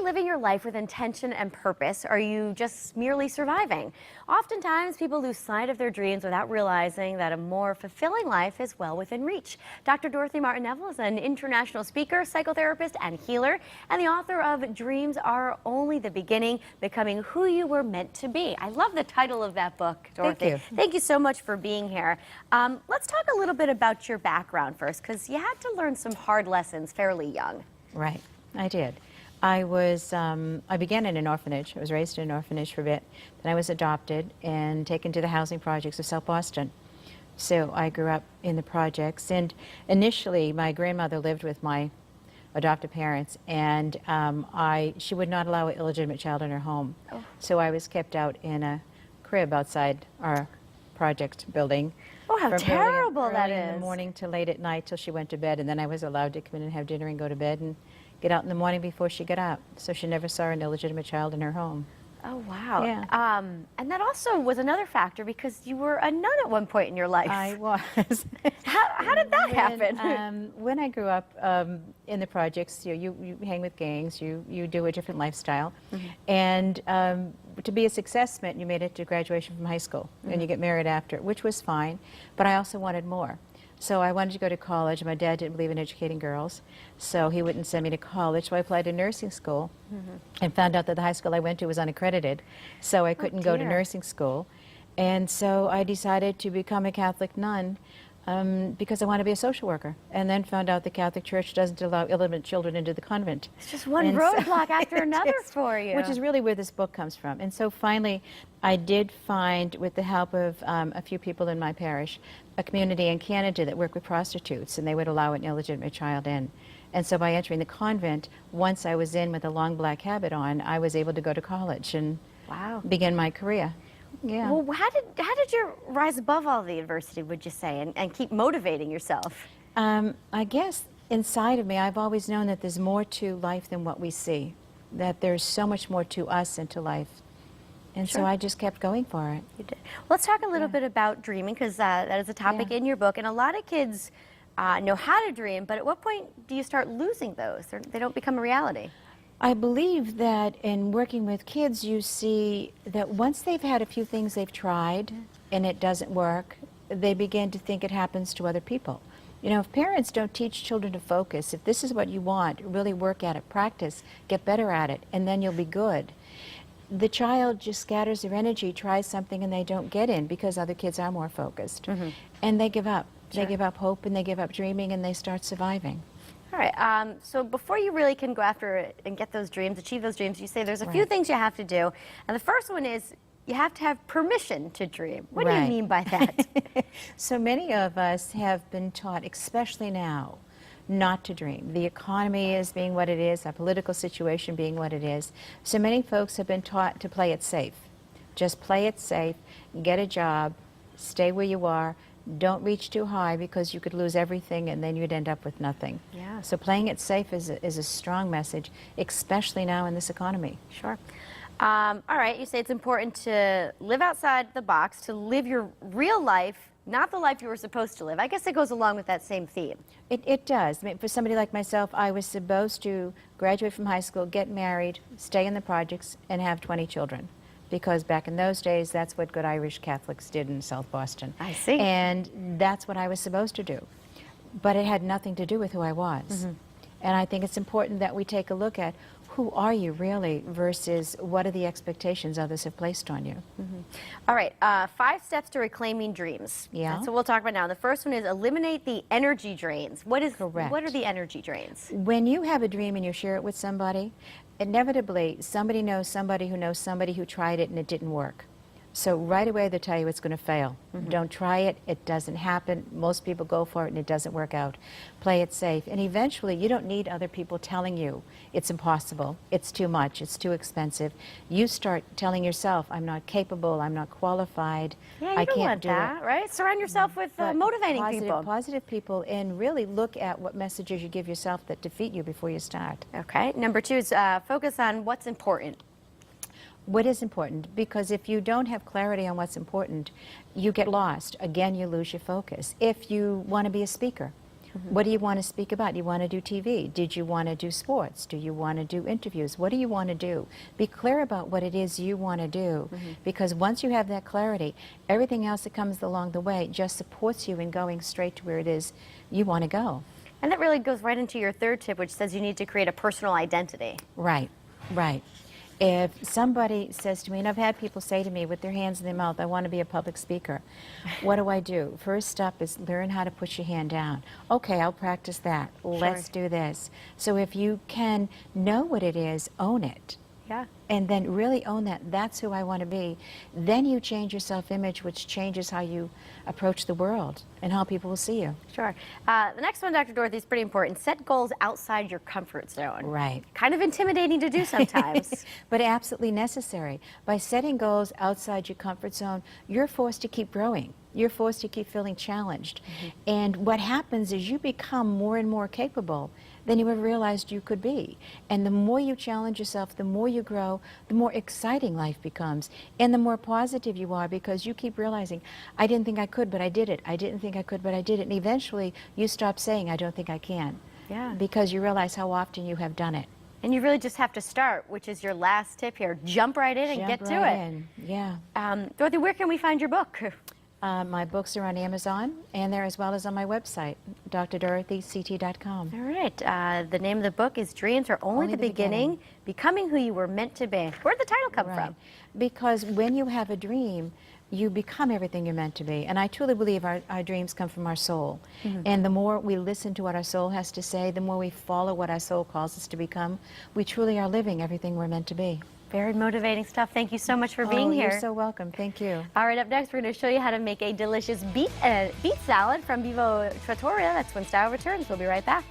you living your life with intention and purpose, or are you just merely surviving? Oftentimes, people lose sight of their dreams without realizing that a more fulfilling life is well within reach. Dr. Dorothy Martin-Neville is an international speaker, psychotherapist, and healer, and the author of Dreams Are Only the Beginning, Becoming Who You Were Meant to Be. I love the title of that book, Dorothy. Thank you. Thank you so much for being here. Let's talk a little bit about your background first, because you had to learn some hard lessons fairly young. Right, I did. I began in an orphanage. I was raised in an orphanage for a bit. Then I was adopted and taken to the housing projects of South Boston. So I grew up in the projects, and initially my grandmother lived with my adoptive parents, and she would not allow an illegitimate child in her home. Oh. So I was kept out in a crib outside our project building. Oh, how terrible that is. Early in the morning to late at night till she went to bed, and then I was allowed to come in and have dinner and go to bed and get out in the morning before she got out. So she never saw an illegitimate child in her home. Oh, wow. Yeah. And that also was another factor because you were a nun at one point in your life. I was. How did that happen? When I grew up in the projects, you hang with gangs, you do a different lifestyle. Mm-hmm. And to be a success meant you made it to graduation from high school, mm-hmm. and you get married after, which was fine, but I also wanted more. So I wanted to go to college. My dad didn't believe in educating girls, so he wouldn't send me to college. So I applied to nursing school, mm-hmm. and found out that the high school I went to was unaccredited, so I couldn't go to nursing school. And so I decided to become a Catholic nun because I wanted to be a social worker, and then found out the Catholic Church doesn't allow illegitimate children into the convent. It's just one roadblock after another for you. Which is really where this book comes from. And so finally, I did find, with the help of a few people in my parish, a community in Canada that worked with prostitutes, and they would allow an illegitimate child in. And so by entering the convent, once I was in with a long black habit on, I was able to go to college and begin my career. Yeah. Well, how did you rise above all the adversity, would you say, and keep motivating yourself? I guess inside of me, I've always known that there's more to life than what we see, that there's so much more to us and to life. And so I just kept going for it. You did. Let's talk a little bit about dreaming, because that is a topic in your book, and a lot of kids know how to dream, but at what point do you start losing those? They don't become a reality. I believe that in working with kids, you see that once they've had a few things they've tried and it doesn't work, they begin to think it happens to other people. You know, if parents don't teach children to focus, if this is what you want, really work at it, practice, get better at it, and then you'll be good. The child just scatters their energy, tries something, and they don't get in because other kids are more focused. Mm-hmm. And they give up. They give up hope, and they give up dreaming, and they start surviving. All right, so before you really can go after it and get those dreams, achieve those dreams, you say there's a few things you have to do. And the first one is you have to have permission to dream. What do you mean by that? So many of us have been taught, especially now, not to dream. The economy is being what it is, our political situation being what it is. So many folks have been taught to play it safe. Just play it safe, get a job, stay where you are. Don't reach too high because you could lose everything and then you'd end up with nothing. Yeah. So playing it safe is a strong message, especially now in this economy. Sure. All right, you say it's important to live outside the box, to live your real life, not the life you were supposed to live. I guess it goes along with that same theme. It does. I mean, for somebody like myself, I was supposed to graduate from high school, get married, stay in the projects, and have 20 children. Because back in those days, that's what good Irish Catholics did in South Boston. I see. And that's what I was supposed to do. But it had nothing to do with who I was. Mm-hmm. And I think it's important that we take a look at who are you really versus what are the expectations others have placed on you. Mm-hmm. All right, 5 steps to reclaiming dreams. Yeah. That's what we'll talk about now. The first one is eliminate the energy drains. Correct. What are the energy drains? When you have a dream and you share it with somebody, inevitably somebody knows somebody who tried it and it didn't work. So right away they tell you it's going to fail. Mm-hmm. Don't try it, it doesn't happen. Most people go for it and it doesn't work out. Play it safe. And eventually you don't need other people telling you it's impossible, it's too much, it's too expensive. You start telling yourself, I'm not capable, I'm not qualified, I can't do that, right? Surround yourself with motivating people. Positive people, and really look at what messages you give yourself that defeat you before you start. Okay. Number 2 is focus on what's important. What is important? Because if you don't have clarity on what's important, you get lost. Again, you lose your focus. If you want to be a speaker, What do you want to speak about? Do you want to do TV? Did you want to do sports? Do you want to do interviews? What do you want to do? Be clear about what it is you want to do, because once you have that clarity, everything else that comes along the way just supports you in going straight to where it is you want to go. And that really goes right into your third tip, which says you need to create a personal identity. Right, right. If somebody says to me, and I've had people say to me with their hands in their mouth, I want to be a public speaker. What do I do? First step is learn how to put your hand down. Okay, I'll practice that. Let's do this. So if you can know what it is, own it. Yeah. And then really own that. That's who I want to be. Then you change your self-image, which changes how you approach the world and how people will see you. Sure. The next one, Dr. Dorothy, is pretty important. Set goals outside your comfort zone. Right. Kind of intimidating to do sometimes. But absolutely necessary. By setting goals outside your comfort zone, you're forced to keep growing. You're forced to keep feeling challenged. And what happens is you become more and more capable than you ever realized you could be. And the more you challenge yourself, the more you grow, the more exciting life becomes. And the more positive you are, because you keep realizing, I didn't think I could, but I did it. I didn't think I could, but I did it. And eventually you stop saying, I don't think I can. Yeah. Because you realize how often you have done it. And you really just have to start, which is your last tip here. Jump right in and get to it. Yeah. Dorothy, where can we find your book? My books are on Amazon, and they're as well as on my website, drdorothyct.com. All right. The name of the book is Dreams Are Only the Beginning, Becoming Who You Were Meant to Be. Where'd the title come from? Because when you have a dream, you become everything you're meant to be. And I truly believe our dreams come from our soul. And the more we listen to what our soul has to say, the more we follow what our soul calls us to become, we truly are living everything we're meant to be. Very motivating stuff. Thank you so much for being here. You're so welcome. Thank you. All right, up next, we're going to show you how to make a delicious beet salad from Vivo Trattoria. That's when Style returns. We'll be right back.